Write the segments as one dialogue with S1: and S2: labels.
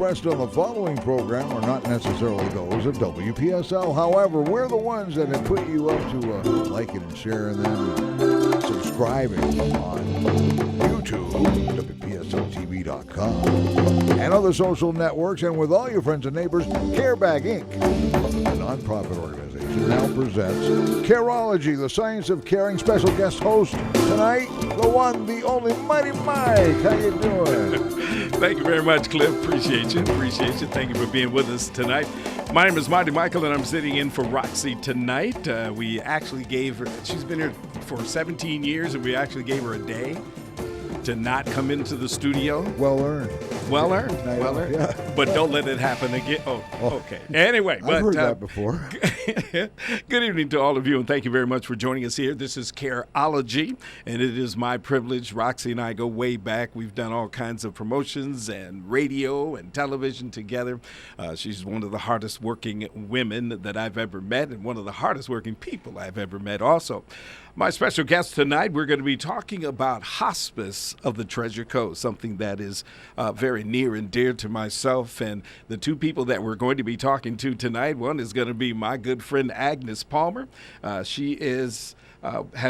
S1: expressed on the following program are not necessarily those of WPSL. However, we're the ones that have put you up to liking and sharing them and subscribing on YouTube, WPSLTV.com, and other social networks, and with all your friends and neighbors. Carebag Inc., a nonprofit organization, now presents Careology, the science of caring. Special guest host tonight, the one, the only Mighty Mike. How you doing?
S2: Thank you very much, Cliff. Appreciate you. Thank you for being with us tonight. My name is Mighty Michael, and I'm sitting in for Roxy tonight. We actually gave her, she's been here for 17 years, and we actually gave her a day to not come into the studio.
S1: Well earned.
S2: Yeah. But don't let it happen again. Oh. Okay. Anyway.
S1: I've heard that before.
S2: Good evening to all of you, and thank you very much for joining us here. This is Careology, and it is my privilege. Roxy and I go way back. We've done all kinds of promotions and radio and television together. She's one of the hardest working women that I've ever met, and one of the hardest working people I've ever met also. My special guest tonight, we're going to be talking about hospice of the Treasure Coast, something that is very near and dear to myself. And the two people that we're going to be talking to tonight, one is going to be my good friend Agnes Palmer. She has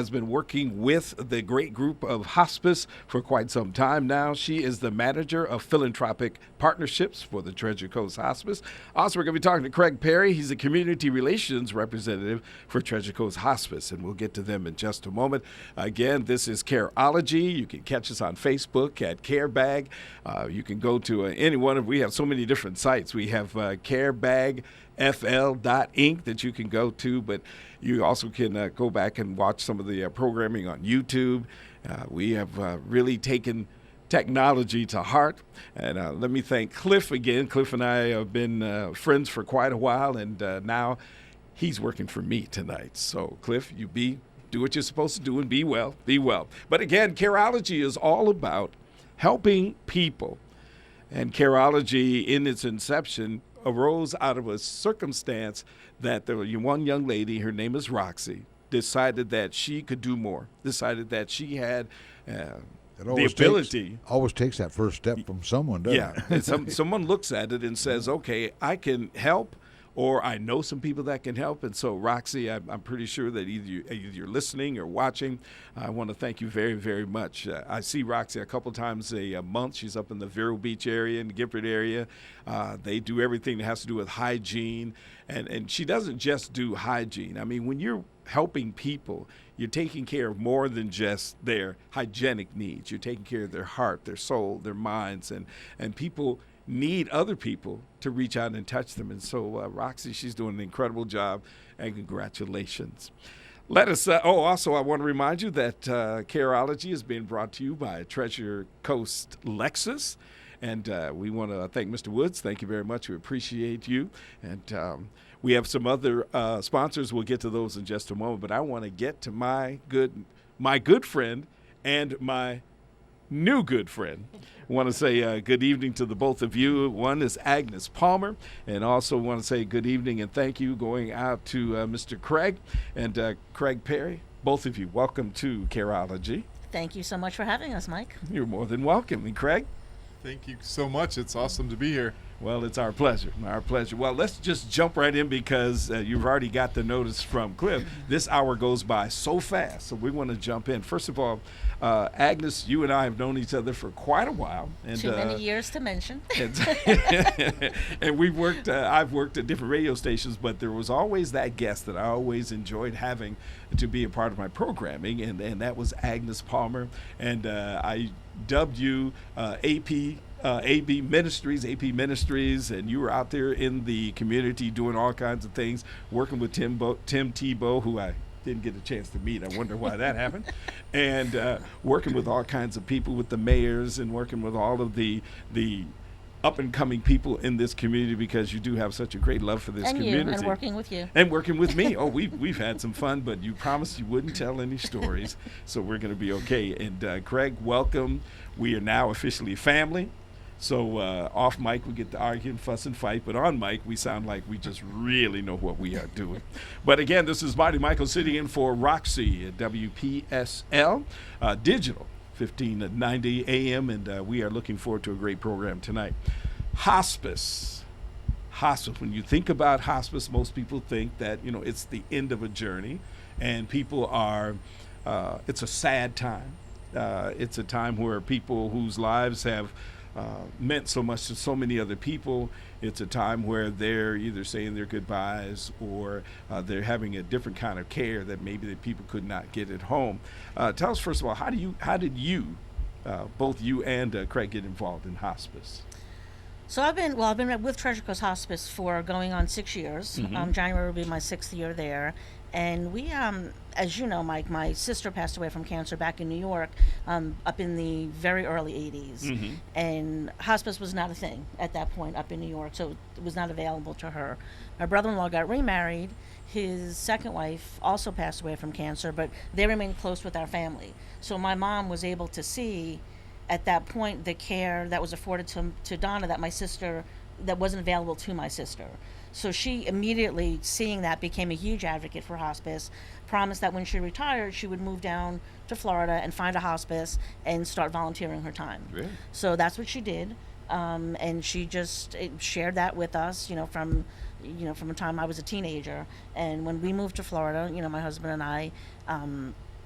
S2: been working with the great group of hospice for quite some time now. She is the manager of philanthropic partnerships for the Treasure Coast Hospice. Also, we're going to be talking to Craig Perry. He's a community relations representative for Treasure Coast Hospice, and we'll get to them in just a moment. Again, this is Careology. You can catch us on Facebook at Carebag. You can go to any one of, we have so many different sites. We have carebagfl.inc that you can go to, but you also can go back and watch some of the programming on YouTube. We have really taken technology to heart. And let me thank Cliff again. Cliff and I have been friends for quite a while, and now he's working for me tonight. So, Cliff, do what you're supposed to do and be well. But again, Careology is all about helping people. And Careology, in its inception, arose out of a circumstance that there was one young lady, her name is Roxy, decided that she could do more, decided that she had the ability.
S1: Always takes that first step from someone, doesn't it?
S2: Yeah. Someone looks at it and says, okay, I can help, or I know some people that can help. And so, Roxy, I'm pretty sure that either you're listening or watching. I want to thank you very, very much. I see Roxy a couple times a month. She's up in the Vero Beach area, in the Gifford area. They do everything that has to do with hygiene. And she doesn't just do hygiene. I mean, when you're helping people, you're taking care of more than just their hygienic needs. You're taking care of their heart, their soul, their minds, and people need other people to reach out and touch them. And so, Roxy, she's doing an incredible job, and congratulations. Also, I want to remind you that Careology is being brought to you by Treasure Coast Lexus. And we want to thank Mr. Woods. Thank you very much. We appreciate you. And we have some other sponsors. We'll get to those in just a moment. But I want to get to my good friend and my new good friend. I want to say good evening to the both of you. One is Agnes Palmer, and also want to say good evening and thank you going out to Mr. Craig and Craig Perry. Both of you, welcome to Careology.
S3: Thank you so much for having us, Mike.
S2: You're more than welcome. And Craig?
S4: Thank you so much. It's awesome to be here.
S2: Well, it's our pleasure. Well, let's just jump right in because you've already got the notice from Cliff. This hour goes by so fast, so we want to jump in. First of all, Agnes, you and I have known each other for quite a while. And,
S3: too many years to mention.
S2: And we've worked, I've worked at different radio stations, but there was always that guest that I always enjoyed having to be a part of my programming, and that was Agnes Palmer. And I dubbed you AP Ministries, and you were out there in the community doing all kinds of things, working with Tim Tebow, who I didn't get a chance to meet. I wonder why that happened. And working with all kinds of people, with the mayors, and working with all of the up-and-coming people in this community, because you do have such a great love for this community.
S3: And working with you.
S2: And working with me. Oh, we've had some fun, but you promised you wouldn't tell any stories, so we're going to be okay. And Craig, welcome. We are now officially family. So off mic, we get to argue and fuss and fight, but on mic, we sound like we just really know what we are doing. But again, this is Mighty Michael sitting in for Roxy at WPSL Digital, 1590 AM, and we are looking forward to a great program tonight. Hospice. Hospice. When you think about hospice, most people think that, it's the end of a journey, and people are, it's a sad time. It's a time where people whose lives have meant so much to so many other people. It's a time where they're either saying their goodbyes or they're having a different kind of care that maybe the people could not get at home. Tell us, first of all, how did you, both you and Craig, get involved in hospice?
S3: So I've been with Treasure Coast Hospice for going on 6 years. January will be my 6th year there. And we, as you know, Mike, my sister passed away from cancer back in New York up in the very early 80s. And hospice was not a thing at that point up in New York, so it was not available to her. My brother-in-law got remarried. His second wife also passed away from cancer, but they remained close with our family. So my mom was able to see at that point the care that was afforded to Donna that wasn't available to my sister. So she immediately, seeing that, became a huge advocate for hospice, promised that when she retired, she would move down to Florida and find a hospice and start volunteering her time.
S2: Really?
S3: So that's what she did. And she just shared that with us, from the time I was a teenager. And when we moved to Florida, my husband and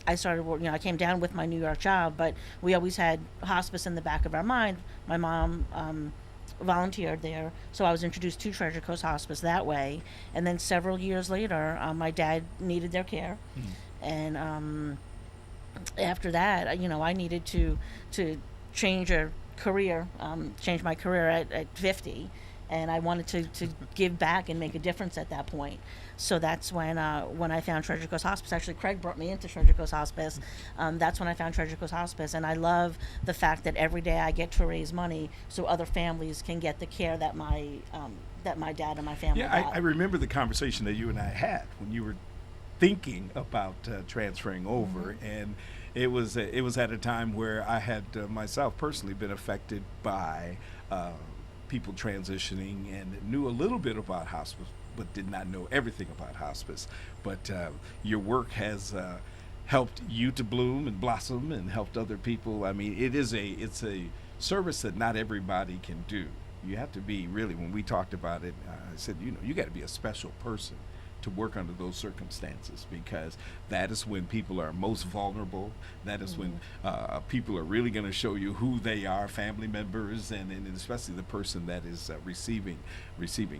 S3: I started working. I came down with my New York job, but we always had hospice in the back of our mind. My mom volunteered there, so I was introduced to Treasure Coast Hospice that way. And then several years later, my dad needed their care, and after that, I needed to change a career, change my career at 50, and I wanted to give back and make a difference at that point. So that's when I found Treasure Coast Hospice. Actually, Craig brought me into Treasure Coast Hospice. That's when I found Treasure Coast Hospice, and I love the fact that every day I get to raise money so other families can get the care that my dad and my family got.
S2: I remember the conversation that you and I had when you were thinking about transferring over, and it was at a time where I had myself personally been affected by people transitioning and knew a little bit about hospice, but did not know everything about hospice. But your work has helped you to bloom and blossom and helped other people. I mean, it's a service that not everybody can do. You have to be really, when we talked about it, I said, you got to be a special person to work under those circumstances, because that is when people are most vulnerable. That is when people are really going to show you who they are, family members, and especially the person that is receiving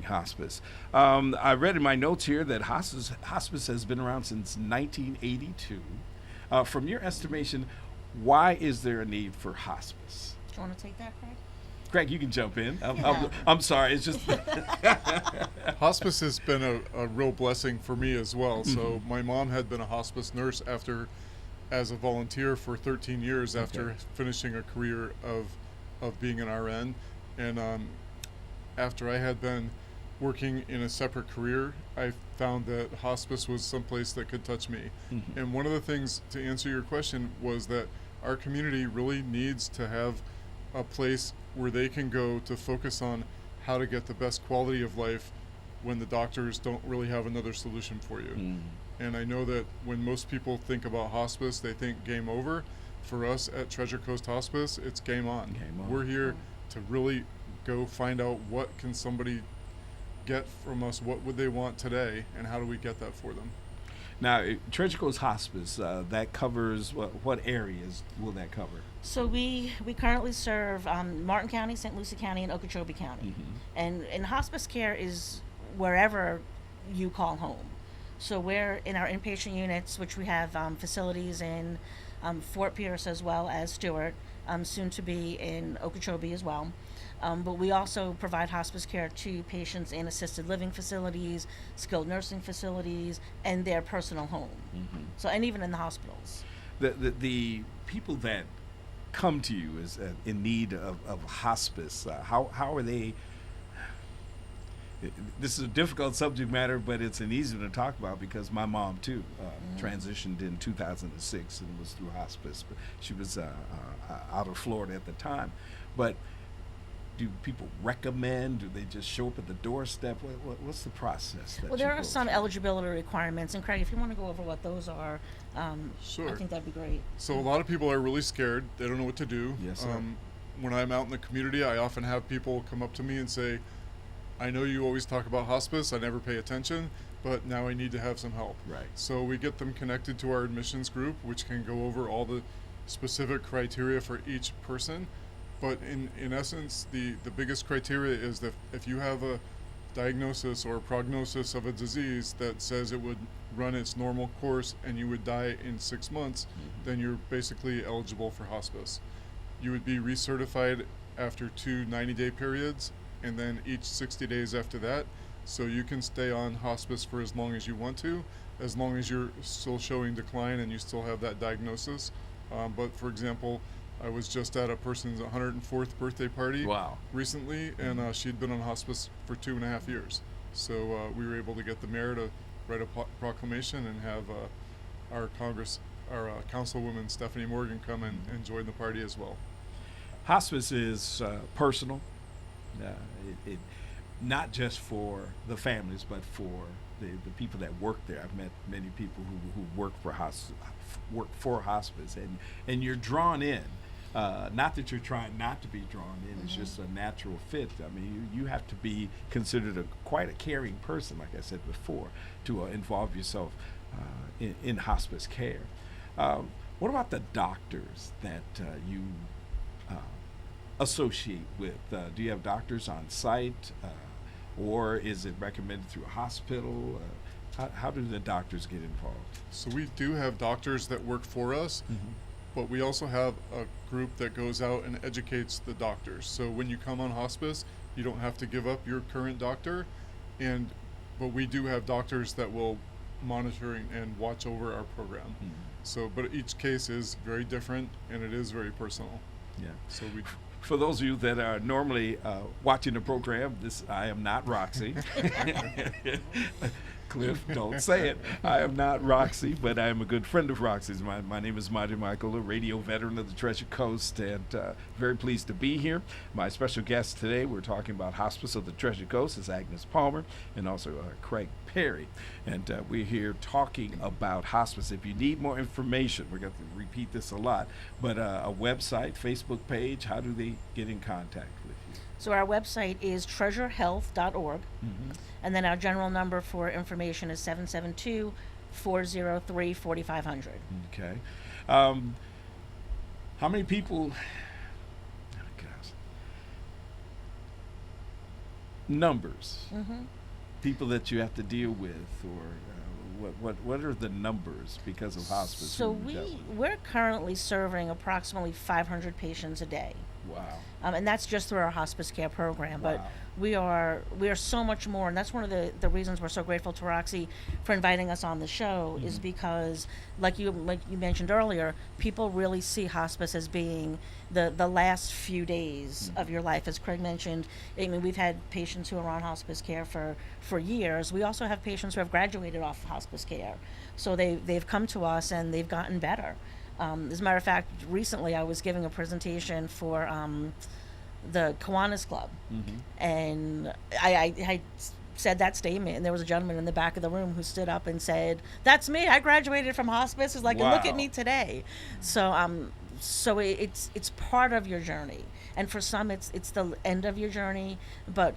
S2: hospice. I read in my notes here that hospice has been around since 1982. From your estimation, why is there a need for hospice?
S3: Do you want to take that, Craig?
S2: Craig, you can jump in.
S3: Yeah.
S2: I'm sorry. It's just
S4: Hospice has been a real blessing for me as well. So my mom had been a hospice nurse as a volunteer for 13 years after finishing a career of being an RN. And after I had been working in a separate career, I found that hospice was someplace that could touch me. And one of the things, to answer your question, was that our community really needs to have a place where they can go to focus on how to get the best quality of life when the doctors don't really have another solution for you. And I know that when most people think about hospice, they think game over. For us at Treasure Coast Hospice, it's game on.
S2: Game on.
S4: We're here to really go find out what can somebody get from us, what would they want today, and how do we get that for them.
S2: Now, Treasure Coast Hospice, that covers what areas will that cover?
S3: So we currently serve Martin County, St. Lucie County, and Okeechobee County. And hospice care is wherever you call home. So we're in our inpatient units, which we have facilities in Fort Pierce as well as Stewart, soon to be in Okeechobee as well. But we also provide hospice care to patients in assisted living facilities, skilled nursing facilities, and their personal home. So, and even in the hospitals.
S2: The people that come to you is in need of hospice, how are they? This is a difficult subject matter, but it's an easy one to talk about because my mom too transitioned in 2006 and was through hospice, but she was out of Florida at the time. But do people recommend? Do they just show up at the doorstep? What's the process?
S3: Well, there are some eligibility requirements, and Craig, if you want to go over what those are,
S4: Sure.
S3: I think that'd be great.
S4: So a lot of people are really scared. They don't know what to do.
S2: Yes, sir.
S4: when I'm out in the community, I often have people come up to me and say, I know you always talk about hospice, I never pay attention, but now I need to have some help.
S2: Right.
S4: So we get them connected to our admissions group, which can go over all the specific criteria for each person. But in essence, the biggest criteria is that if you have a diagnosis or prognosis of a disease that says it would run its normal course and you would die in 6 months, then you're basically eligible for hospice. You would be recertified after 2 90-day periods, and then each 60 days after that. So you can stay on hospice for as long as you want to, as long as you're still showing decline and you still have that diagnosis. But for example, I was just at a person's 104th birthday party recently, and she'd been on hospice for 2.5 years. So we were able to get the mayor to write a proclamation and have our councilwoman Stephanie Morgan come and join the party as well.
S2: Hospice is personal, it not just for the families, but for the people that work there. I've met many people who work for hospice, and you're drawn in. Not that you're trying not to be drawn in, it's just a natural fit. I mean, you have to be considered quite a caring person, like I said before, to involve yourself in hospice care. What about the doctors that you associate with? Do you have doctors on site, or is it recommended through a hospital? How do the doctors get involved?
S4: So we do have doctors that work for us, but we also have a group that goes out and educates the doctors. So when you come on hospice, you don't have to give up your current doctor, but we do have doctors that will monitor and watch over our program. So, but each case is very different, and it is very personal.
S2: Yeah.
S4: So we.
S2: For those of you that are normally watching the program, I am not Roxy. Cliff, don't say it. I am not Roxy, but I am a good friend of Roxy's. My name is Marty Michael, a radio veteran of the Treasure Coast, and very pleased to be here. My special guest today, we're talking about hospice of the Treasure Coast, is Agnes Palmer, and also Craig Perry. And we're here talking about hospice. If you need more information, we're going to repeat this a lot, but a website, Facebook page, how do they get in contact with you?
S3: So our website is treasurehealth.org, and then our general number for information is 772-403-4500.
S2: Okay. How many people? Oh, gosh. Numbers. People that you have to deal with, or what are the numbers because of hospice?
S3: So we're currently serving approximately 500 patients a day.
S2: Wow.
S3: And that's just through our hospice care program.
S2: Wow.
S3: But we are so much more, and that's one of the reasons we're so grateful to Roxy for inviting us on the show, is because, like you mentioned earlier, people really see hospice as being the last few days of your life. As Craig mentioned, I mean, we've had patients who are on hospice care for years. We also have patients who have graduated off hospice care. So they've come to us and they've gotten better. As a matter of fact, recently I was giving a presentation for the Kiwanis Club, and I said that statement, and there was a gentleman in the back of the room who stood up and said, "That's me. I graduated from hospice." It's like,
S2: wow.
S3: Look at me today. So it's part of your journey, and for some it's the end of your journey, but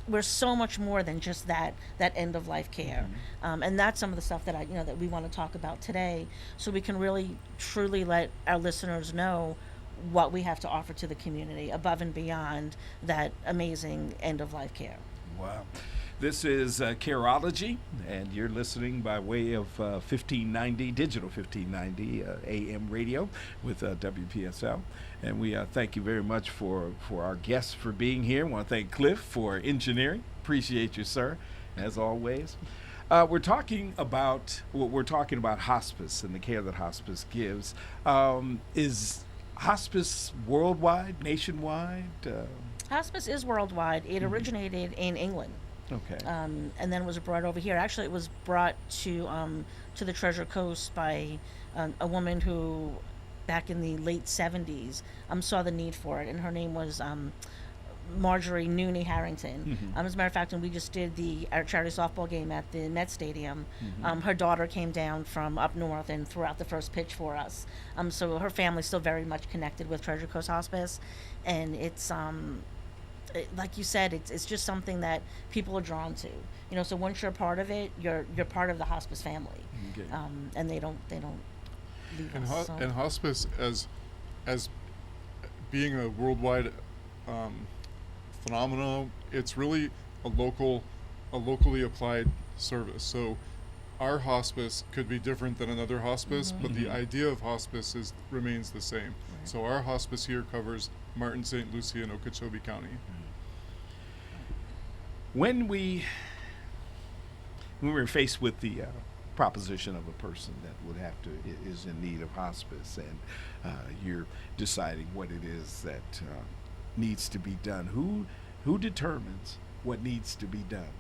S3: we're so much more than just that end of life care, and that's some of the stuff that that we want to talk about today, so we can really truly let our listeners know what we have to offer to the community above and beyond that amazing end of life care.
S2: Wow. This is Careology, and you're listening by way of 1590, digital 1590 AM radio with WPSL. And we thank you very much for our guests for being here. I want to thank Cliff for engineering. Appreciate you, sir, as always. We're talking about hospice and the care that hospice gives. Is hospice worldwide, nationwide?
S3: Hospice is worldwide. It originated in England.
S2: Okay.
S3: And then was brought over here. Actually, it was brought to the Treasure Coast by a woman who, back in the late 70s, saw the need for it, and her name was Marjorie Nooney Harrington. As a matter of fact, when we just did our charity softball game at the Met Stadium, her daughter came down from up north and threw out the first pitch for us. So her family's still very much connected with Treasure Coast Hospice, and it's like you said, it's just something that people are drawn to. So once you're part of it, you're part of the hospice family,
S2: Okay.
S3: and they don't leave
S4: And,
S3: us. So.
S4: and hospice as being a worldwide phenomenon, it's really a locally applied service. So our hospice could be different than another hospice, but the idea of hospice remains the same. So our hospice here covers Martin, St. Lucie, and Okeechobee County.
S2: When we were faced with the proposition of a person that is in need of hospice, and you're deciding what it is that needs to be done, who determines what needs to be done?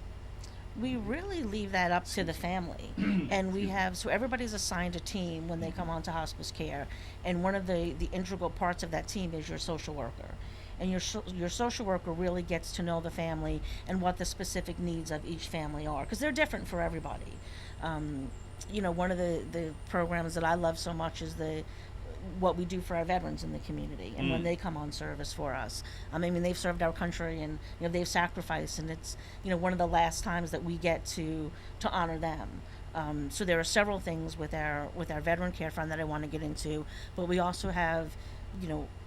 S3: We really leave that up to the family, and so everybody's assigned a team when they come onto hospice care, and one of the integral parts of that team is your social worker. And your social worker really gets to know the family and what the specific needs of each family are, because they're different for everybody. One of the programs that I love so much is what we do for our veterans in the community, and when they come on service for us. They've served our country, and they've sacrificed, and it's one of the last times that we get to honor them. So there are several things with our veteran care fund that I want to get into, but we also have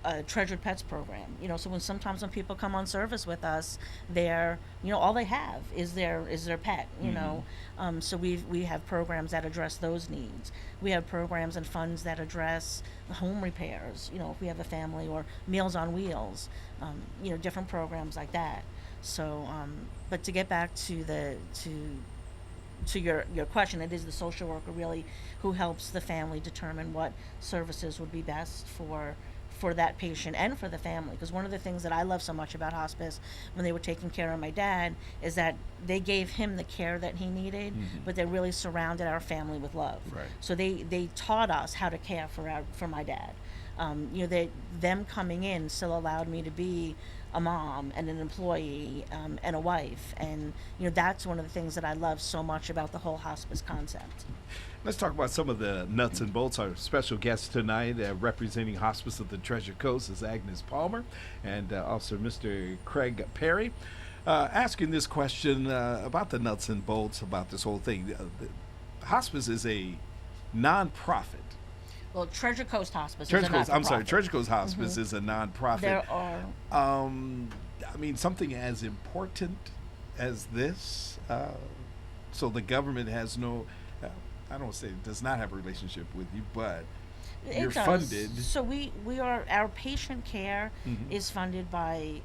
S3: a treasured pets program. So sometimes when people come on service with us, they're all they have is their pet. So we have programs that address those needs. We have programs and funds that address home repairs. If we have a family, or Meals on Wheels. Different programs like that. So, but to get back to your question, it is the social worker really who helps the family determine what services would be best for that patient and for the family. Because one of the things that I love so much about hospice, when they were taking care of my dad, is that they gave him the care that he needed, but they really surrounded our family with love.
S2: Right.
S3: So they taught us how to care for my dad. Them coming in still allowed me to be a mom and an employee, and a wife, and that's one of the things that I love so much about the whole hospice concept.
S2: Let's talk about some of the nuts and bolts. Our special guest tonight, representing Hospice of the Treasure Coast, is Agnes Palmer, and also Mr. Craig Perry. Asking this question about the nuts and bolts about this whole thing. Hospice is a non-profit.
S3: Well, Treasure Coast Hospice
S2: Treasure
S3: is a
S2: Coast, I'm sorry,
S3: not-for-profit.
S2: Treasure Coast Hospice is a non-profit.
S3: There are
S2: Something as important as this, so the government has no, I don't say it does not have a relationship with you, but you're
S3: It does.
S2: funded.
S3: So our patient care is funded by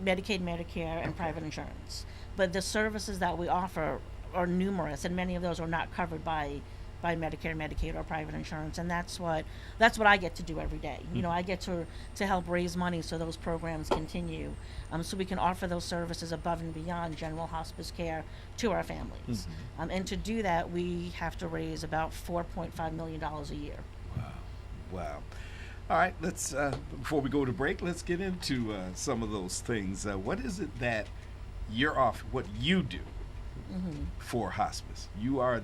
S3: Medicaid, Medicare, and private insurance. But the services that we offer are numerous, and many of those are not covered by Medicare, Medicaid, or private insurance, and that's what I get to do every day. I get to help raise money so those programs continue, so we can offer those services above and beyond general hospice care to our families. And to do that, we have to raise about $4.5 million a year.
S2: Wow. All right, let's before we go to break, let's get into some of those things. What is it that you're off? What you do for hospice? You are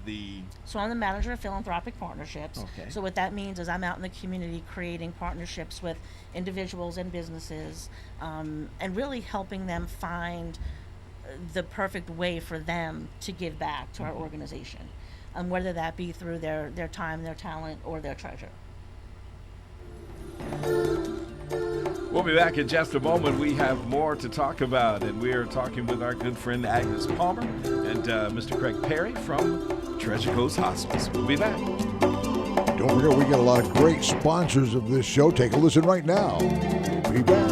S3: So I'm the manager of philanthropic partnerships.
S2: Okay.
S3: So what that means is I'm out in the community creating partnerships with individuals and businesses, and really helping them find the perfect way for them to give back to our organization, whether that be through their time, their talent, or their treasure.
S2: We'll be back in just a moment. We have more to talk about, and we are talking with our good friend Agnes Palmer and Mr. Craig Perry from Treasure Coast Hospice. We'll be back.
S1: Don't forget, we got a lot of great sponsors of this show. Take a listen right now. We'll be back.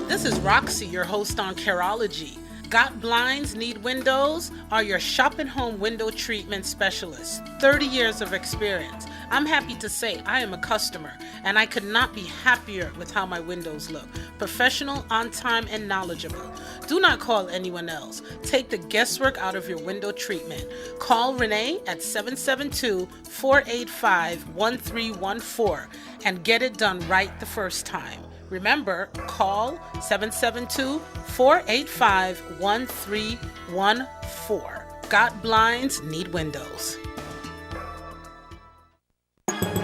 S5: This is Roxy, your host on Careology. Got blinds, need windows? Are your shop and home window treatment specialist. 30 years of experience. I'm happy to say I am a customer, and I could not be happier with how my windows look. Professional, on time, and knowledgeable. Do not call anyone else. Take the guesswork out of your window treatment. Call Renee at 772-485-1314 and get it done right the first time. Remember, call 772-485-1314. Got blinds, need windows.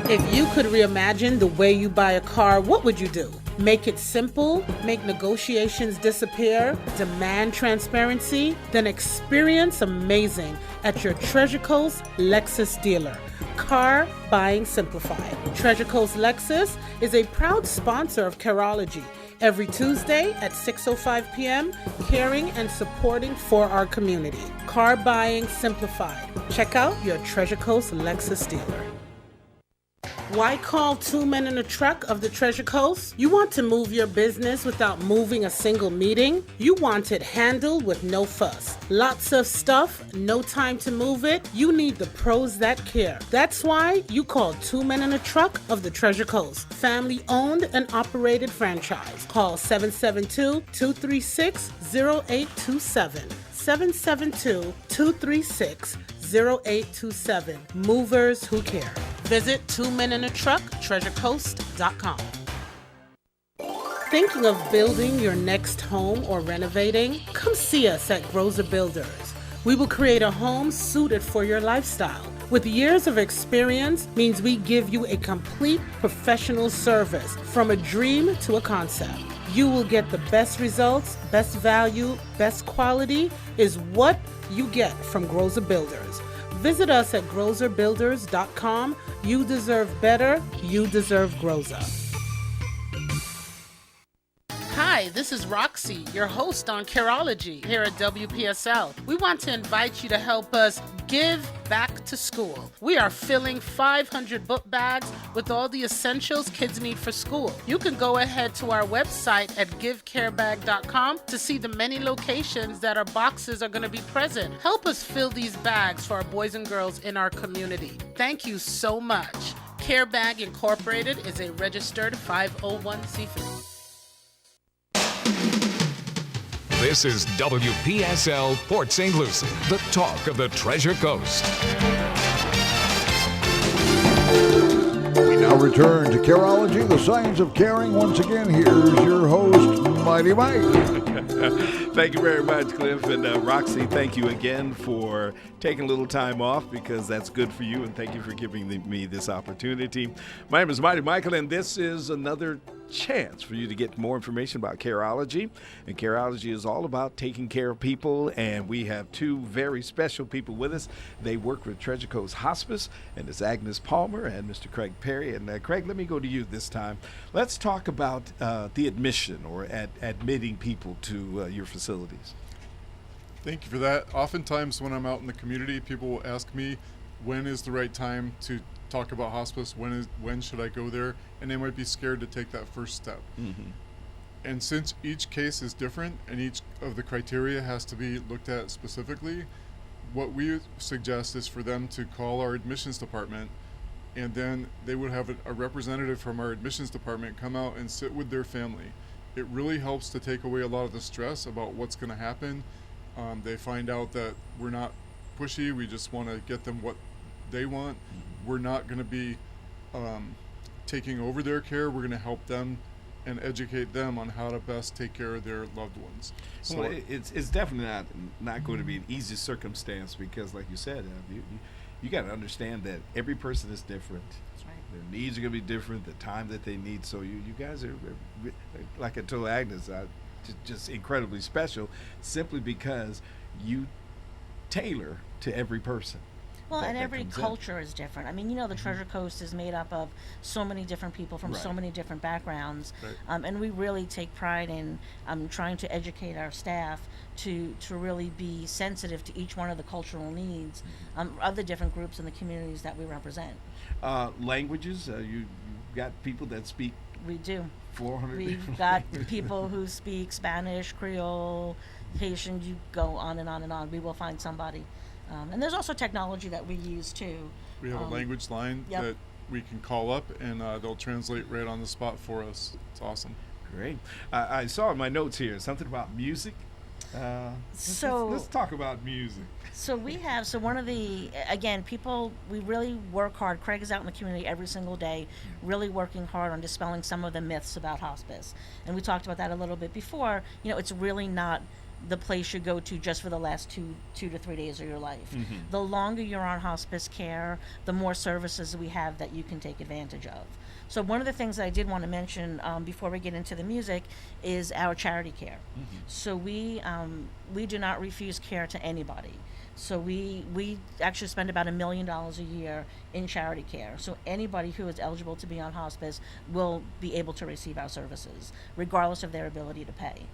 S5: If you could reimagine the way you buy a car, what would you do? Make it simple, make negotiations disappear, demand transparency, then experience amazing at your Treasure Coast Lexus dealer. Car buying simplified. Treasure Coast Lexus is a proud sponsor of Careology. Every Tuesday at 6:05 p.m., caring and supporting for our community. Car buying simplified. Check out your Treasure Coast Lexus dealer. Why call Two Men in a Truck of the Treasure Coast? You want to move your business without moving a single meeting? You want it handled with no fuss. Lots of stuff, no time to move it? You need the pros that care. That's why you call Two Men in a Truck of the Treasure Coast. Family owned and operated franchise. Call 772-236-0827. 772-236-0827. Movers who care. Visit Two Men in a Truck, treasurecoast.com. Thinking of building your next home or renovating? Come see us at Grozer Builders. We will create a home suited for your lifestyle. With years of experience means we give you a complete professional service from a dream to a concept. You will get the best results, best value, best quality is what you get from Grozer Builders. Visit us at grozerbuilders.com. You deserve better. You deserve Grozer. Hi, this is Roxy, your host on Careology here at WPSL. We want to invite you to help us give back to school. We are filling 500 book bags with all the essentials kids need for school. You can go ahead to our website at givecarebag.com to see the many locations that our boxes are going to be present. Help us fill these bags for our boys and girls in our community. Thank you so much. CareBag Incorporated is a registered 501c3.
S6: This is WPSL Port St. Lucie, the talk of the Treasure Coast.
S1: We now return to Careology, the science of caring. Once again, here's your host, Mighty Mike.
S2: Thank you very much, Cliff. And Roxy, thank you again for taking a little time off because that's good for you. And thank you for giving me this opportunity. My name is Mighty Michael, and this is another chance for you to get more information about Careology. And Careology is all about taking care of people, and we have two very special people with us. They work with Treasure Coast Hospice, and it's Agnes Palmer and Mr. Craig Perry. And Craig, let me go to you this time. Let's talk about the admission or admitting people to your facilities.
S4: Thank you for that. Oftentimes when I'm out in the community, people will ask me, when is the right time to talk about hospice? When should I go there? And they might be scared to take that first step. Mm-hmm. And since each case is different and each of the criteria has to be looked at specifically, what we suggest is for them to call our admissions department, and then they would have a representative from our admissions department come out and sit with their family. It really helps to take away a lot of the stress about what's going to happen. They find out that we're not pushy. We just want to get them what they want. We're not going to be taking over their care. We're going to help them and educate them on how to best take care of their loved ones. So
S2: well, it's definitely not going to be an easy circumstance because, like you said, you got to understand that every person is different.
S3: That's right.
S2: Their needs are going to be different, the time that they need. So you guys are, like I told Agnes, just incredibly special simply because you tailor to every person.
S3: Well, and every culture is different. I mean, you know, the Treasure Coast is made up of so many different people from so many different backgrounds. Right. And we really take pride in trying to educate our staff to really be sensitive to each one of the cultural needs of the different groups in the communities that we represent.
S2: Languages, you've got people that speak.
S3: We do.
S2: 400.
S3: We've got people who speak Spanish, Creole, Haitian, you go on and on and on. We will find somebody. And there's also technology that we use too.
S4: We have a language line that we can call up and they'll translate right on the spot for us. It's awesome.
S2: Great. I saw in my notes here something about music. Let's talk about music.
S3: So one of the, again, people, we really work hard. Craig is out in the community every single day, really working hard on dispelling some of the myths about hospice. And we talked about that a little bit before. It's really not the place you go to just for the last two to 3 days of your life. The longer you're on hospice care, the more services we have that you can take advantage of. So one of the things that I did want to mention before we get into the music is our charity care. So we do not refuse care to anybody. So we actually spend about $1 million a year in charity care. So anybody who is eligible to be on hospice will be able to receive our services, regardless of their ability to pay.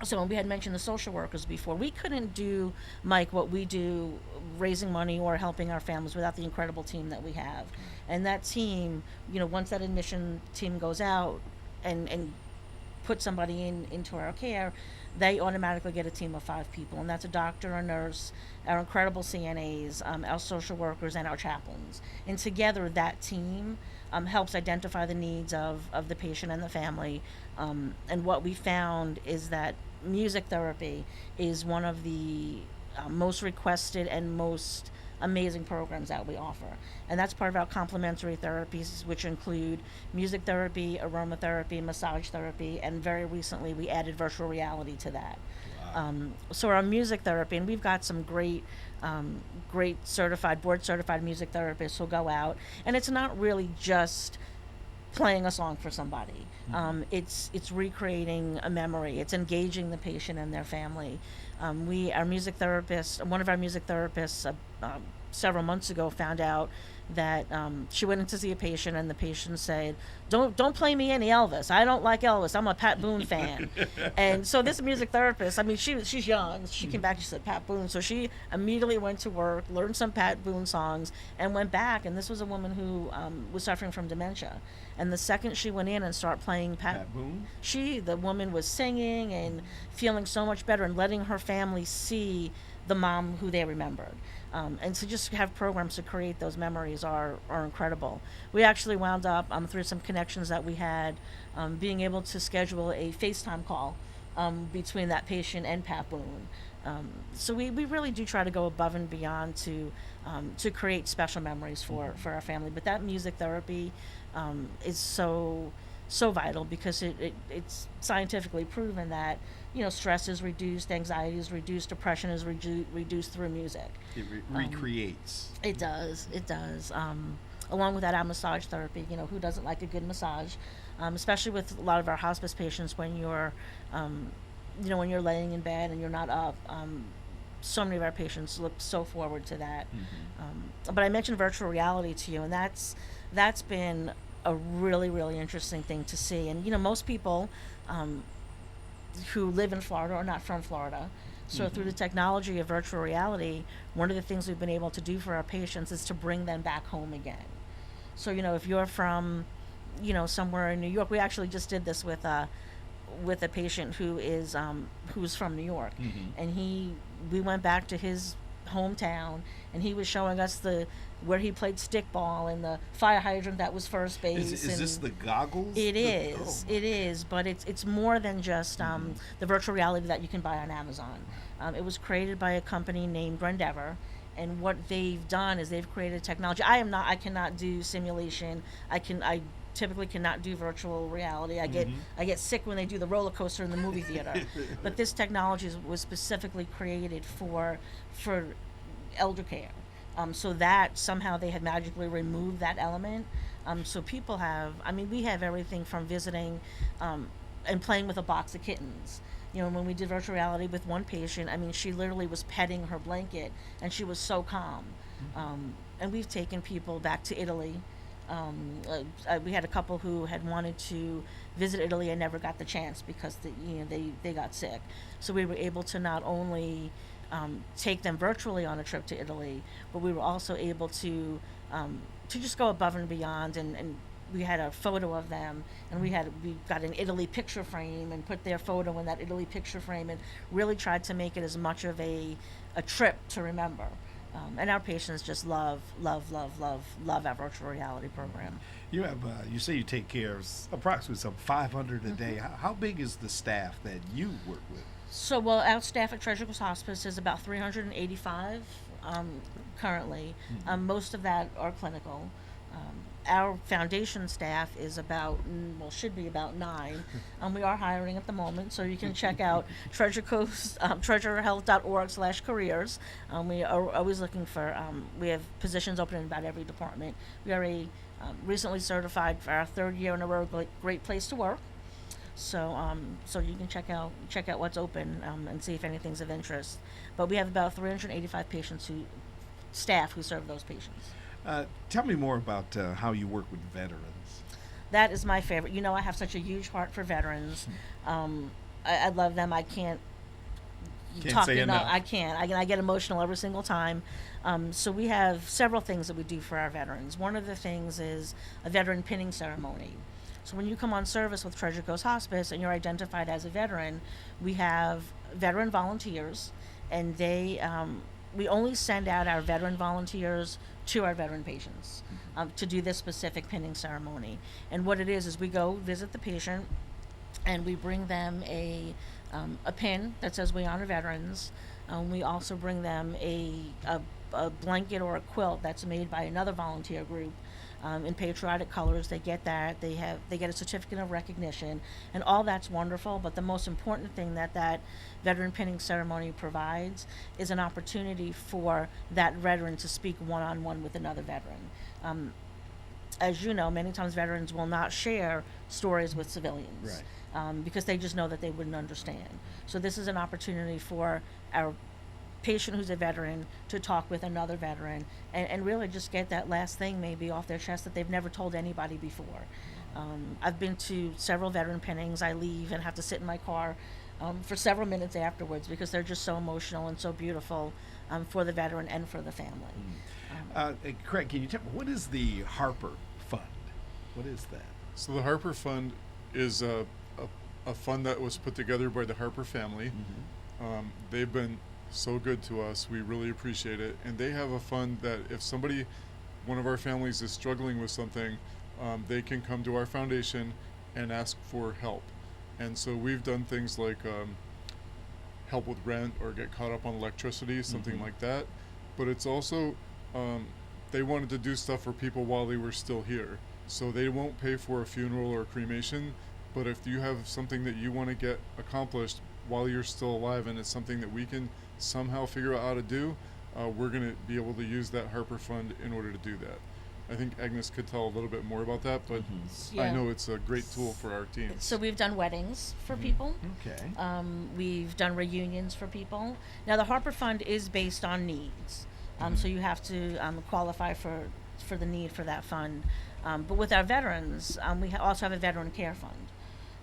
S3: So when we had mentioned the social workers before, we couldn't do, Mike, what we do, raising money or helping our families, without the incredible team that we have. And that team, once that admission team goes out and put somebody into our care, they automatically get a team of 5 people, and that's a doctor, a nurse, our incredible CNAs, our social workers, and our chaplains. And together, that team helps identify the needs of the patient and the family. And what we found is that music therapy is one of the most requested and most amazing programs that we offer. And that's part of our complementary therapies, which include music therapy, aromatherapy, massage therapy, and very recently we added virtual reality to that. Wow. So our music therapy, and we've got some great board certified music therapists who'll go out, and it's not really just playing a song for somebody. It's recreating a memory. It's engaging the patient and their family. One of our music therapists several months ago found out that she went in to see a patient, and the patient said, don't play me any Elvis. I don't like Elvis. I'm a Pat Boone fan. And so this music therapist, she's young. She came back, she said Pat Boone. So she immediately went to work, learned some Pat Boone songs, and went back. And this was a woman who was suffering from dementia. And the second she went in and started playing Pat
S2: Boone,
S3: the woman was singing and feeling so much better and letting her family see the mom who they remembered. And to just have programs to create those memories are incredible. We actually wound up, through some connections that we had, being able to schedule a FaceTime call between that patient and Pat Boone. So we really do try to go above and beyond to create special memories for our family. But that music therapy is so vital, because it's scientifically proven that stress is reduced, anxiety is reduced, depression is reduced through music.
S2: It recreates.
S3: It does. Along with that, our massage therapy. Who doesn't like a good massage? Especially with a lot of our hospice patients, when you're when you're laying in bed and you're not up. So many of our patients look so forward to that. But I mentioned virtual reality to you, and that's been a really, really interesting thing to see. And most people who live in Florida are not from Florida. So through the technology of virtual reality, one of the things we've been able to do for our patients is to bring them back home again. So if you're from somewhere in New York, we actually just did this with a patient who's from New York, and we went back to his hometown, and he was showing us where he played stickball and the fire hydrant that was first base.
S2: Is this the goggles?
S3: It is, but it's more than just the virtual reality that you can buy on Amazon. It was created by a company named Rendeavor, and what they've done is they've created technology. I cannot do simulation. I typically cannot do virtual reality. I get sick when they do the roller coaster in the movie theater. But this technology was specifically created for elder care. So that somehow they had magically removed that element. So people we have everything from visiting and playing with a box of kittens. When we did virtual reality with one patient, she literally was petting her blanket, and she was so calm. And we've taken people back to Italy. We had a couple who had wanted to visit Italy and never got the chance because they got sick. So we were able to not only take them virtually on a trip to Italy, but we were also able to just go above and beyond, and we had a photo of them, and we got an Italy picture frame and put their photo in that Italy picture frame, and really tried to make it as much of a trip to remember. And our patients just love our virtual reality program.
S2: You have, you say you take care of approximately some 500 a day. How big is the staff that you work with?
S3: So, well, our staff at Treasure Coast Hospice is about 385 currently. Most of that are clinical. Our foundation staff is about, should be about 9. We are hiring at the moment, so you can check out Treasure Coast, treasurehealth.org/careers. We are always looking for, we have positions open in about every department. We are a recently certified for our 3rd year in a row, great place to work. So, so you can check out what's open and see if anything's of interest. But we have about 385 staff who serve those patients.
S2: Tell me more about how you work with veterans.
S3: That is my favorite. I have such a huge heart for veterans. I love them. I can't
S2: say enough.
S3: I can't. I get emotional every single time. So we have several things that we do for our veterans. One of the things is a veteran pinning ceremony. So when you come on service with Treasure Coast Hospice and you're identified as a veteran, we have veteran volunteers, and we only send out our veteran volunteers to our veteran patients to do this specific pinning ceremony. And what it is we go visit the patient, and we bring them a pin that says we honor veterans. We also bring them a blanket or a quilt that's made by another volunteer group. In patriotic colors. They get that. They get a certificate of recognition, and all that's wonderful. But the most important thing that veteran pinning ceremony provides is an opportunity for that veteran to speak one-on-one with another veteran. As you know, many times veterans will not share stories with civilians, because they just know that they wouldn't understand. So this is an opportunity for our patient who's a veteran to talk with another veteran and really just get that last thing maybe off their chest that they've never told anybody before. I've been to several veteran pinnings. I leave and have to sit in my car for several minutes afterwards because they're just so emotional and so beautiful for the veteran and for the family.
S2: Craig, can you tell me, what is the Harper Fund? What is that?
S4: So the Harper Fund is a fund that was put together by the Harper family. They've been so good to us. We really appreciate it. And they have a fund that if one of our families is struggling with something, they can come to our foundation and ask for help. And so we've done things like help with rent or get caught up on electricity, something like that. But it's also, they wanted to do stuff for people while they were still here. So they won't pay for a funeral or a cremation, but if you have something that you want to get accomplished while you're still alive and it's something that we can somehow figure out how to do, we're going to be able to use that Harper Fund in order to do that. I think Agnes could tell a little bit more about that, but I know it's a great tool for our teams.
S3: So we've done weddings for people.
S2: Okay.
S3: We've done reunions for people. Now the Harper Fund is based on needs, so you have to qualify for the need for that fund. But with our veterans, we also have a veteran care fund.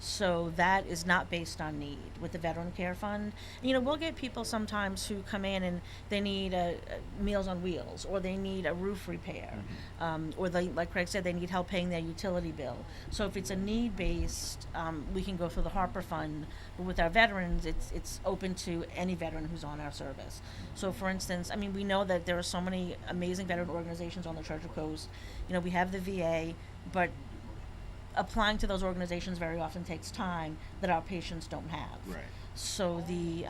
S3: So that is not based on need with the Veteran Care Fund. We'll get people sometimes who come in and they need Meals on Wheels, or they need a roof repair, or they, like Craig said, they need help paying their utility bill. So if it's a need-based, we can go through the Harper Fund. But with our veterans, it's open to any veteran who's on our service. So for instance, we know that there are so many amazing veteran organizations on the Treasure Coast. We have the VA, but applying to those organizations very often takes time that our patients don't have.
S2: Right.
S3: So the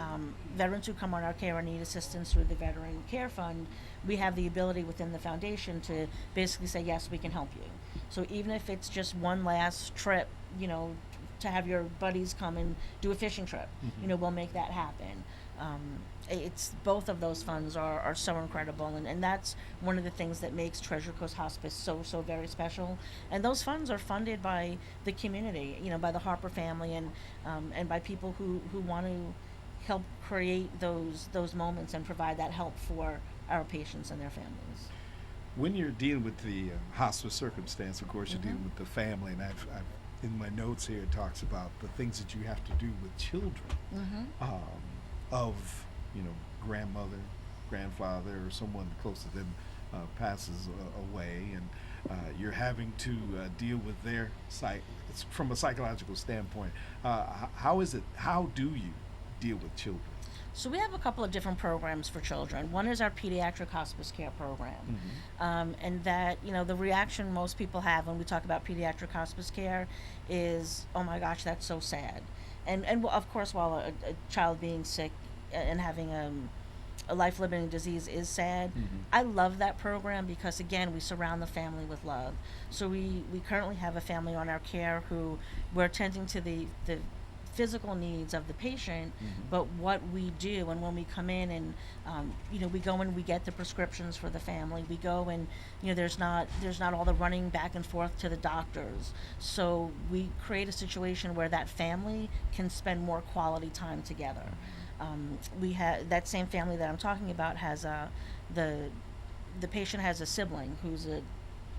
S3: veterans who come on our care or need assistance through the Veteran Care Fund, we have the ability within the foundation to basically say, yes, we can help you. So even if it's just one last trip, to have your buddies come and do a fishing trip, we'll make that happen. It's both of those funds are so incredible, and that's one of the things that makes Treasure Coast Hospice so very special. And those funds are funded by the community, by the Harper family, and by people who want to help create those moments and provide that help for our patients and their families.
S2: When you're dealing with the hospice circumstance, of course, you're dealing with the family, and I've in my notes here it talks about the things that you have to do with children of grandmother, grandfather, or someone close to them passes away, and you're having to deal with their it's from a psychological standpoint. How do you deal with children?
S3: So we have a couple of different programs for children. One is our pediatric hospice care program, and that the reaction most people have when we talk about pediatric hospice care is, "Oh my gosh, that's so sad." And of course, while a child being sick and having a life-limiting disease is sad, I love that program because, again, we surround the family with love. So we currently have a family on our care who we're attending to the physical needs of the patient, but what we do, and when we come in and we go and we get the prescriptions for the family, we go and there's not all the running back and forth to the doctors, so we create a situation where that family can spend more quality time together. We have that same family that I'm talking about has the patient has a sibling who's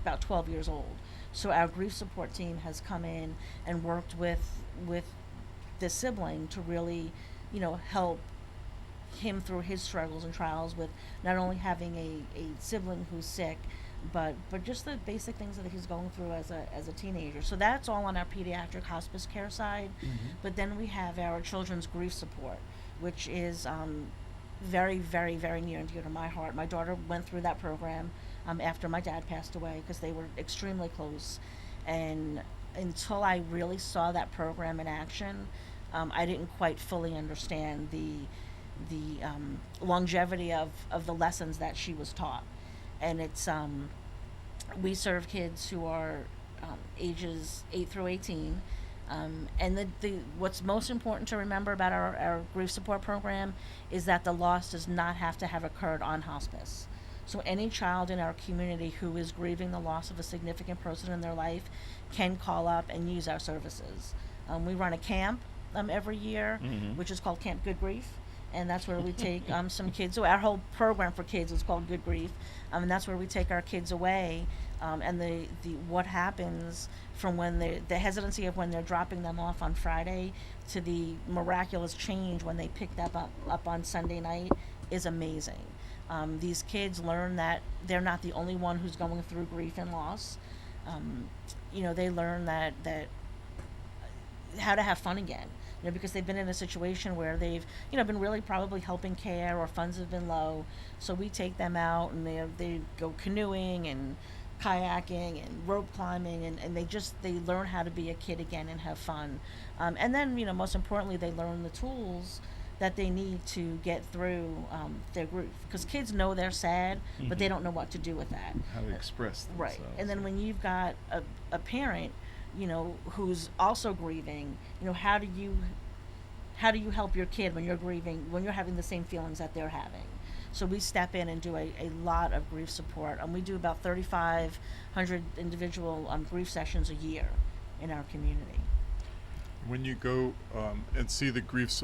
S3: about 12 years old, so our grief support team has come in and worked with the sibling to really, help him through his struggles and trials with not only having a sibling who's sick, but just the basic things that he's going through as a teenager. So that's all on our pediatric hospice care side. But then we have our children's grief support, which is very, very, very near and dear to my heart. My daughter went through that program after my dad passed away because they were extremely close, and until I really saw that program in action, I didn't quite fully understand the longevity of the lessons that she was taught. And it's we serve kids who are ages 8 through 18, and the what's most important to remember about our grief support program is that the loss does not have to have occurred on hospice. So any child in our community who is grieving the loss of a significant person in their life can call up and use our services. We run a camp every year, which is called Camp Good Grief, and that's where we take some kids. So our whole program for kids is called Good Grief, and that's where we take our kids away. And the what happens from when the hesitancy of when they're dropping them off on Friday to the miraculous change when they pick them up on Sunday night is amazing. These kids learn that they're not the only one who's going through grief and loss. They learn that how to have fun again, because they've been in a situation where they've, been really probably helping care or funds have been low. So we take them out and they go canoeing and kayaking and rope climbing, and they learn how to be a kid again and have fun. And then, most importantly, they learn the tools that they need to get through their grief, because kids know they're sad, but they don't know what to do with that.
S2: How to express themselves.
S3: Right. And then when you've got a parent, who's also grieving, how do you help your kid when you're grieving, when you're having the same feelings that they're having? So we step in and do a lot of grief support, and we do about 3,500 individual grief sessions a year in our community.
S4: When you go and see the grief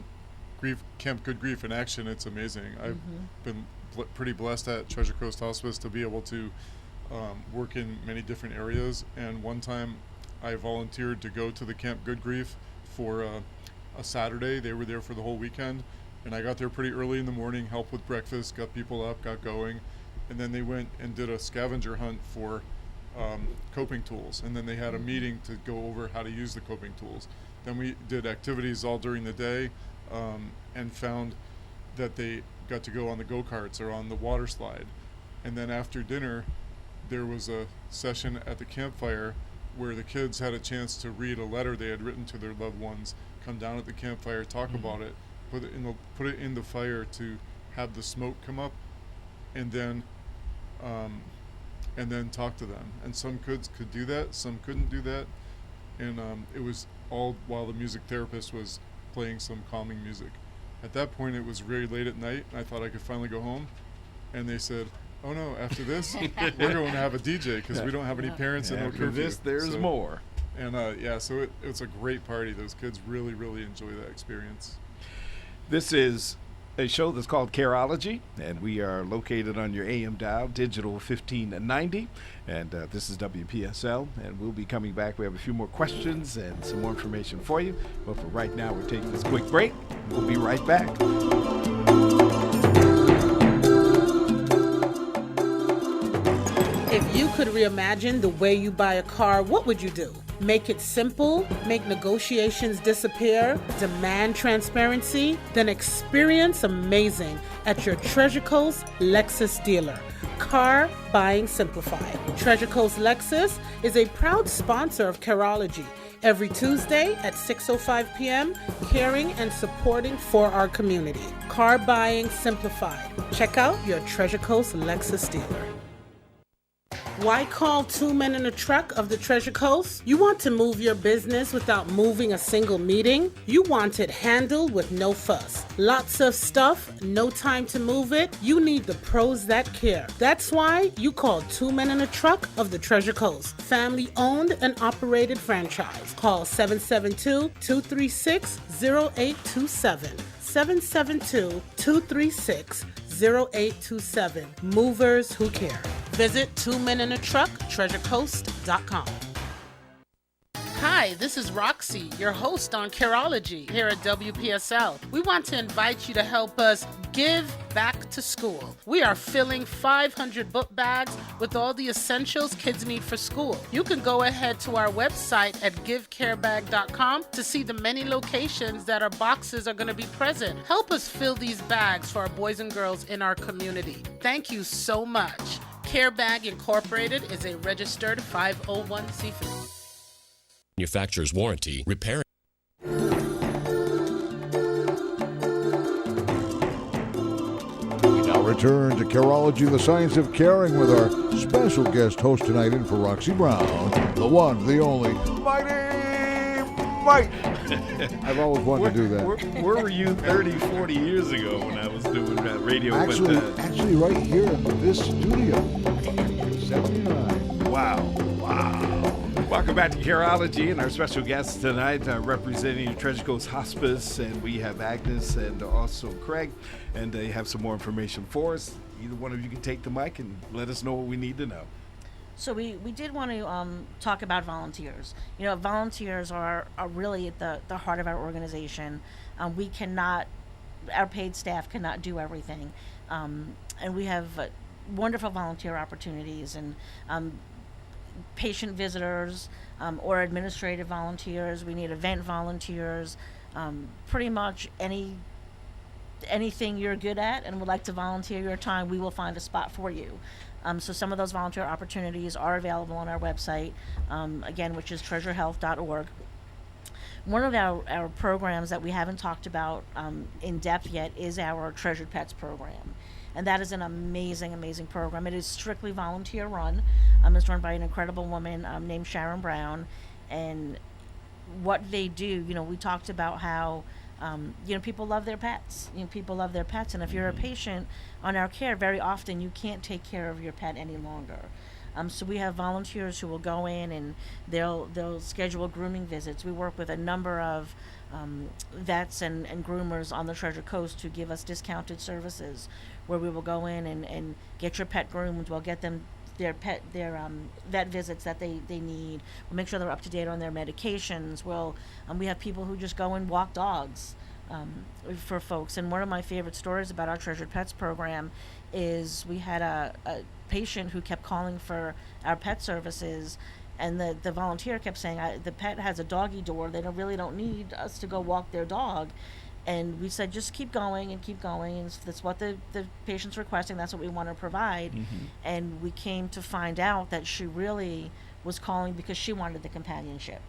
S4: Camp Good Grief in action, it's amazing. I've been pretty blessed at Treasure Coast Hospice to be able to work in many different areas, and one time I volunteered to go to the Camp Good Grief for a Saturday. They were there for the whole weekend, and I got there pretty early in the morning, helped with breakfast, got people up, got going, and then they went and did a scavenger hunt for coping tools, and then they had a meeting to go over how to use the coping tools. Then we did activities all during the day, and found that they got to go on the go-karts or on the water slide. And then after dinner, there was a session at the campfire where the kids had a chance to read a letter they had written to their loved ones, come down at the campfire, talk about it, put it in the fire to have the smoke come up, and then talk to them. And some kids could do that, some couldn't do that, and it was all while the music therapist was playing some calming music. At that point, it was very late at night, and I thought I could finally go home, and they said, "Oh no! After this, we're going to have a DJ because we don't have any parents and no curfew."
S2: After this, there's more.
S4: And so it's a great party. Those kids really, really enjoy that experience.
S2: This is a show that's called Careology, and we are located on your AM dial, digital 1590, and this is WPSL, and we'll be coming back. We have a few more questions and some more information for you, but for right now, we're taking this quick break. We'll be right back.
S5: If you could reimagine the way you buy a car, what would you do? Make it simple, make negotiations disappear, demand transparency, then experience amazing at your Treasure Coast Lexus dealer. Car Buying Simplified. Treasure Coast Lexus is a proud sponsor of Careology. Every Tuesday at 6:05 p.m., caring and supporting for our community. Car Buying Simplified. Check out your Treasure Coast Lexus dealer. Why call Two Men in a Truck of the Treasure Coast? You want to move your business without moving a single meeting? You want it handled with no fuss. Lots of stuff, no time to move it? You need the pros that care. That's why you call Two Men in a Truck of the Treasure Coast. Family owned and operated franchise. Call 772-236-0827. 772-236-0827. Movers who care. Visit twomeninatruck, treasurecoast.com. Hi, this is Roxy, your host on Careology here at WPSL. We want to invite you to help us give back to school. We are filling 500 book bags with all the essentials kids need for school. You can go ahead to our website at givecarebag.com to see the many locations that our boxes are going to be present. Help us fill these bags for our boys and girls in our community. Thank you so much. CareBag Incorporated is a registered 501c3.
S7: Manufacturer's warranty, repair.
S1: We now return to Careology, the science of caring, with our special guest host tonight in for Roxy Brown, the one, the only, Mighty Mike. I've always wanted to do that.
S2: Where were you 30, 40 years ago when I was doing radio?
S1: Actually, right here in this studio, 79.
S2: Wow. Welcome back to Careology, and our special guest tonight representing Treasure Coast Hospice, and we have Agnes and also Craig, and they have some more information for us. Either one of you can take the mic and let us know what we need to know.
S3: So we did want to talk about volunteers. You know, volunteers are really at the heart of our organization. Our paid staff cannot do everything. And we have wonderful volunteer opportunities and patient visitors or administrative volunteers. We need event volunteers, pretty much anything you're good at and would like to volunteer your time, we will find a spot for you. So some of those volunteer opportunities are available on our website, again, which is treasurehealth.org. One of our programs that we haven't talked about in depth yet is our Treasured Pets program. And that is an amazing, amazing program. It is strictly volunteer run. It's run by an incredible woman named Sharon Brown. And what they do, you know, we talked about how, people love their pets. People love their pets. And if you're a patient on our care, very often you can't take care of your pet any longer. So we have volunteers who will go in and they'll schedule grooming visits. We work with a number of vets and groomers on the Treasure Coast who give us discounted services, where we will go in and get your pet groomed. We'll get them their vet visits that they need. We'll make sure they're up to date on their medications. We have people who just go and walk dogs for folks. And one of my favorite stories about our Treasured Pets program is we had a patient who kept calling for our pet services, and the volunteer kept saying, the pet has a doggy door. They really don't need us to go walk their dog. And we said, just keep going. And that's what the patient's requesting. That's what we want to provide. Mm-hmm. And we came to find out that she really was calling because she wanted the companionship.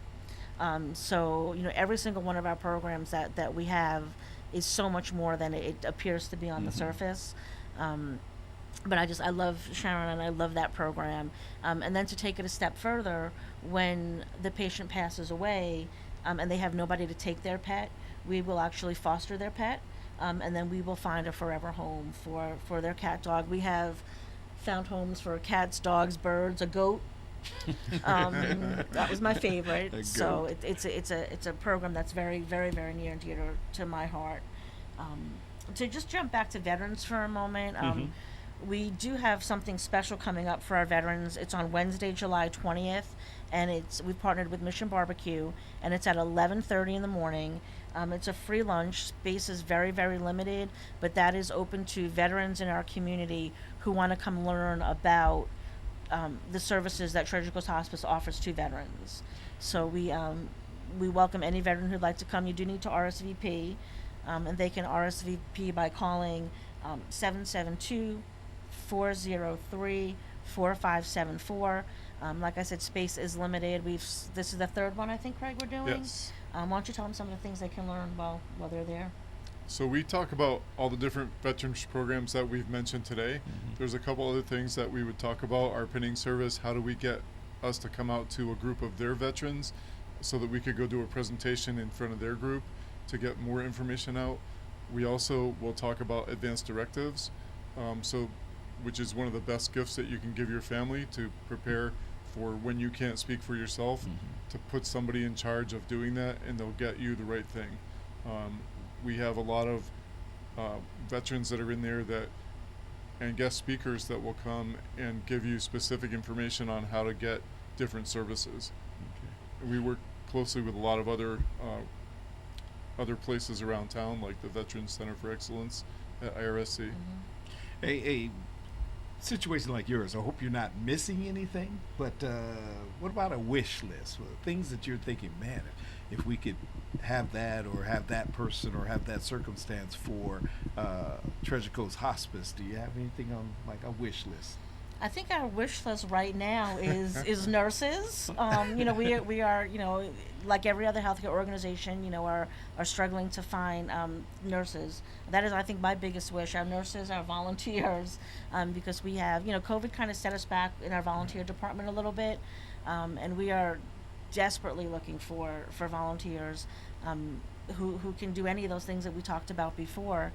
S3: So, every single one of our programs that we have is so much more than it appears to be on the surface. But I love Sharon, and I love that program. And then to take it a step further, when the patient passes away and they have nobody to take their pet, we will actually foster their pet, and then we will find a forever home for their cat, dog. We have found homes for cats, dogs, birds, a goat. That was my favorite. So it's a program that's very, very, very near and dear to my heart. To just jump back to veterans for a moment, we do have something special coming up for our veterans. It's on Wednesday, July 20th, and we've partnered with Mission Barbecue, and it's at 11:30 in the morning. It's a free lunch. Space is very, very limited, but that is open to veterans in our community who want to come learn about the services that Treasure Coast Hospice offers to veterans. So we welcome any veteran who'd like to come. You do need to RSVP, and they can RSVP by calling 772 403-4574. Like I said, space is limited. This is the third one, I think, Craig, we're doing.
S4: Yes.
S3: Why don't you tell them some of the things they can learn while they're there?
S4: So we talk about all the different veterans programs that we've mentioned today. There's a couple other things that we would talk about. Our pinning service, how do we get us to come out to a group of their veterans so that we could go do a presentation in front of their group to get more information out. We also will talk about advanced directives, which is one of the best gifts that you can give your family to prepare for when you can't speak for yourself, to put somebody in charge of doing that, and they'll get you the right thing. We have a lot of veterans that are in there and guest speakers that will come and give you specific information on how to get different services. We work closely with a lot of other places around town, like the Veterans Center for Excellence at IRSC.
S2: A situation like yours, I hope you're not missing anything, but what about a wish list? Things that you're thinking, man, if we could have that or have that person or have that circumstance for Treasure Coast Hospice, do you have anything on like a wish list?
S3: I think our wish list right now is nurses. We are, like every other healthcare organization, are struggling to find nurses. That is, I think, my biggest wish. Our nurses, our volunteers, because we have, COVID kind of set us back in our volunteer department a little bit, and we are desperately looking for volunteers who can do any of those things that we talked about before.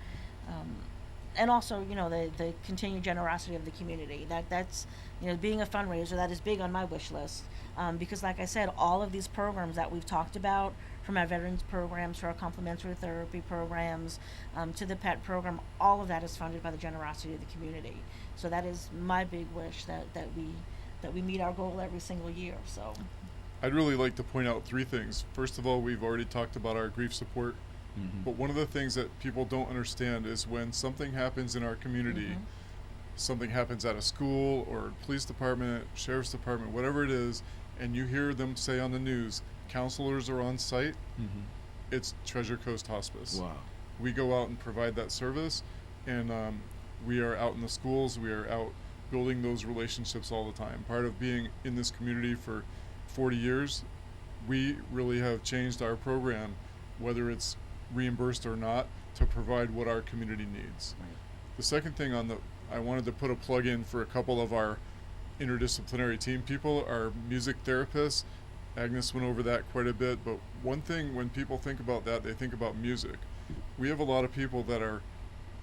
S3: And also, the continued generosity of the community. That's being a fundraiser, that is big on my wish list. Because like I said, all of these programs that we've talked about, from our veterans programs to our complementary therapy programs, to the pet program, all of that is funded by the generosity of the community. So that is my big wish, that we meet our goal every single year. So
S4: I'd really like to point out three things. First of all, we've already talked about our grief support. But one of the things that people don't understand is when something happens in our community, something happens at a school or police department, sheriff's department, whatever it is, and you hear them say on the news, counselors are on site, it's Treasure Coast Hospice.
S2: Wow.
S4: We go out and provide that service, and we are out in the schools, we are out building those relationships all the time. Part of being in this community for 40 years, we really have changed our program, whether it's reimbursed or not, to provide what our community needs.
S2: Right.
S4: The second thing I wanted to put a plug in for a couple of our interdisciplinary team people, our music therapists. Agnes went over that quite a bit, but one thing when people think about that, they think about music. We have a lot of people the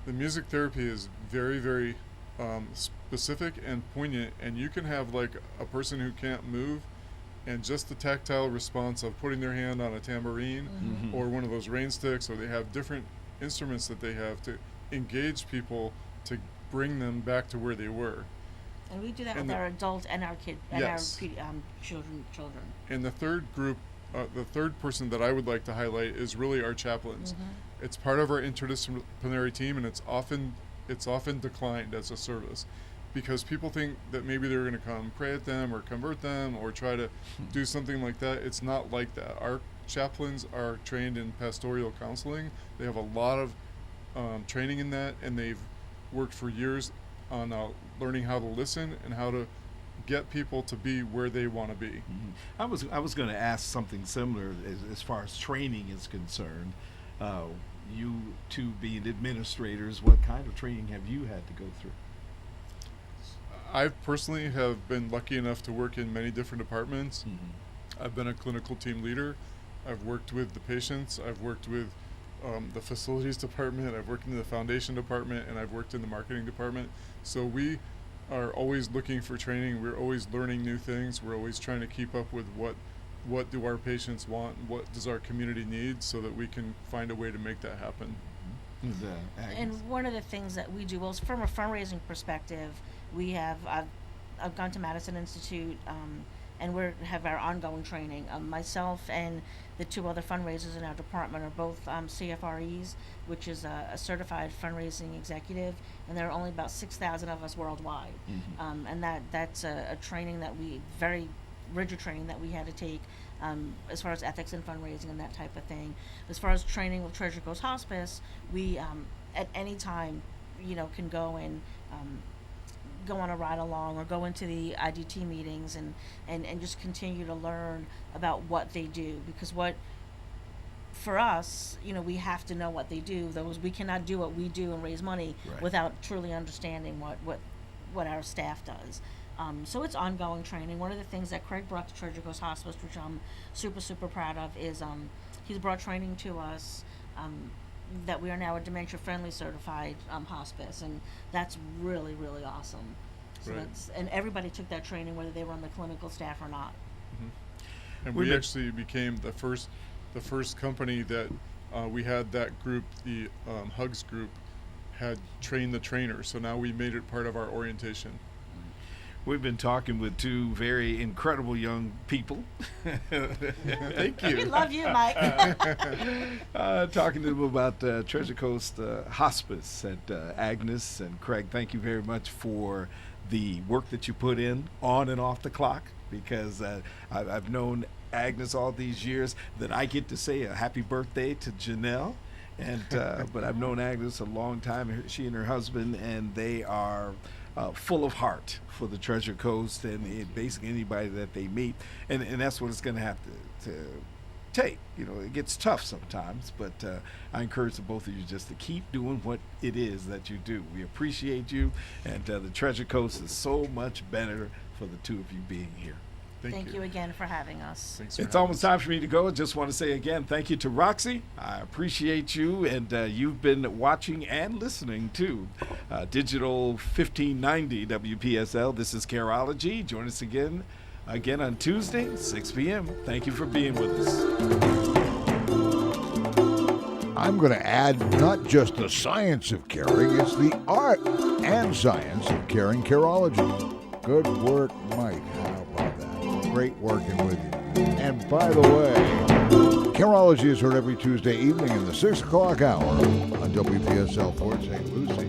S4: music therapy is very, very specific and poignant, and you can have like a person who can't move, and just the tactile response of putting their hand on a tambourine or one of those rain sticks, or they have different instruments that they have to engage people to bring them back to where they were.
S3: And we do that with our adults and our kids and our children.
S4: And the third group, the third person that I would like to highlight is really our chaplains. It's part of our interdisciplinary team, and it's often declined as a service, because people think that maybe they're going to come pray at them or convert them or try to do something like that. It's not like that. Our chaplains are trained in pastoral counseling. They have a lot of training in that, and they've worked for years on learning how to listen and how to get people to be where they want to be.
S2: I was going to ask something similar as far as training is concerned. You two being administrators, what kind of training have you had to go through?
S4: I personally have been lucky enough to work in many different departments. I've been a clinical team leader. I've worked with the patients. I've worked with the facilities department. I've worked in the foundation department, and I've worked in the marketing department. So we are always looking for training. We're always learning new things. We're always trying to keep up with what do our patients want, and what does our community need, so that we can find a way to make that happen.
S3: And one of the things that we do, well, from a fundraising perspective, I've gone to Madison Institute, and we have our ongoing training. Myself and the two other fundraisers in our department are both CFREs, which is a certified fundraising executive, and there are only about 6,000 of us worldwide. And that's a training that very rigid training that we had to take, as far as ethics and fundraising and that type of thing. As far as training with Treasure Coast Hospice, we at any time, can go and go on a ride along or go into the IDT meetings and just continue to learn about what they do, because for us, we have to know what they do. We cannot do what we do and raise money
S2: Right.
S3: without truly understanding what our staff does. So it's ongoing training. One of the things that Craig brought to Treasure Coast Hospice, which I'm super, super proud of, is he's brought training to us that we are now a dementia-friendly certified hospice, and that's really, really awesome. So
S4: Right.
S3: and everybody took that training, whether they were on the clinical staff or not.
S4: And
S2: We've
S4: we
S2: been-
S4: actually became the first company that we had that group, the Hugs group, had trained the trainer. So now we made it part of our orientation.
S2: We've been talking with two very incredible young people. Thank
S3: We
S2: you.
S3: love you, Mike.
S2: Talking to them about Treasure Coast Hospice at Agnes and Craig. Thank you very much for the work that you put in on and off the clock, because I've known Agnes all these years that I get to say a happy birthday to Janelle. And but I've known Agnes a long time, she and her husband, and they are full of heart for the Treasure Coast and basically anybody that they meet. And that's what it's going to have to take. It gets tough sometimes, but I encourage the both of you just to keep doing what it is that you do. We appreciate you, and the Treasure Coast is so much better for the two of you being here.
S3: Thank you again for having us.
S4: Thanks for
S2: It's
S4: having
S2: almost
S4: us.
S2: time for me to go. I just want to say again, thank you to Roxy. I appreciate you, and you've been watching and listening to Digital 1590 WPSL. This is Careology. Join us again on Tuesday, 6 p.m. Thank you for being with us.
S1: I'm going to add not just the science of caring, it's the art and science of caring. Careology. Good work, Mike. How about that? Great working with you. And by the way, Careology is heard every Tuesday evening in the 6 o'clock hour on WPSL Port St. Lucie.